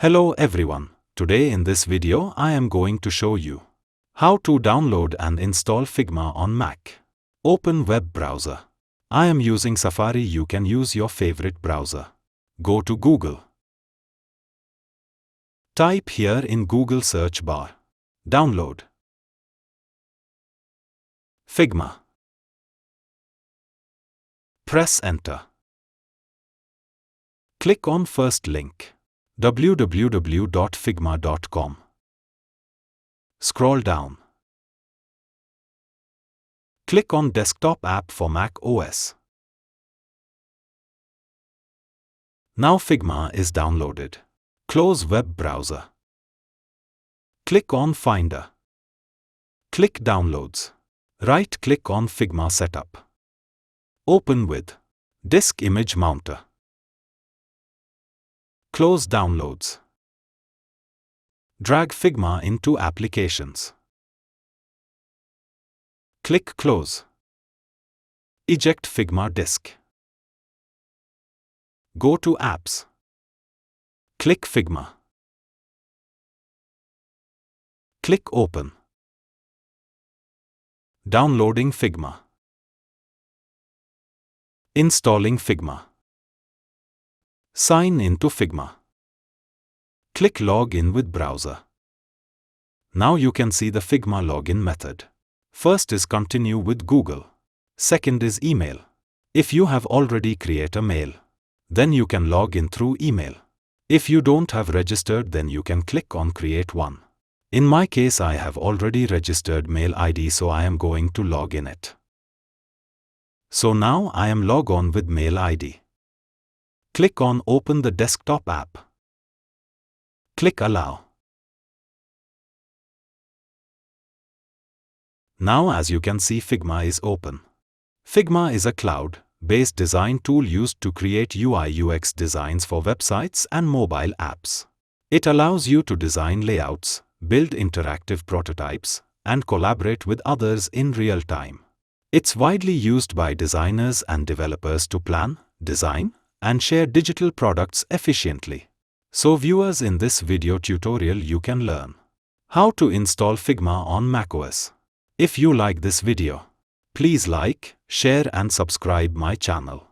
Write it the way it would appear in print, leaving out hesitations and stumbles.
Hello everyone. Today in this video I am going to show you how to download and install Figma on Mac. Open web browser. I am using Safari. You can use your favorite browser. Go to Google. Type here in Google search bar. Download Figma. Press enter. Click on first link. www.figma.com. Scroll down. Click on Desktop app for macOS. Now Figma is downloaded. Close web browser. Click on Finder. Click Downloads. Right-click on Figma Setup. Open with Disk Image Mounter. Close Downloads. Drag Figma into Applications. Click Close. Eject Figma disk. Go to Apps. Click Figma. Click Open. Downloading Figma. Installing Figma. Sign into Figma. Click Login with browser. Now you can see the Figma login method. First is continue with Google. Second is email. If you have already created a mail, then you can log in through email. If you don't have registered, then you can click on create one. In my case, I have already registered mail ID, so I am going to log in it. So now I am log on with mail ID. Click on Open the desktop app. Click Allow. Now as you can see, Figma is open. Figma is a cloud-based design tool used to create UI/UX designs for websites and mobile apps. It allows you to design layouts, build interactive prototypes, and collaborate with others in real time. It's widely used by designers and developers to plan, design, and share digital products efficiently. So viewers, in this video tutorial you can learn how to install Figma on macOS. If you like this video, please like, share and subscribe my channel.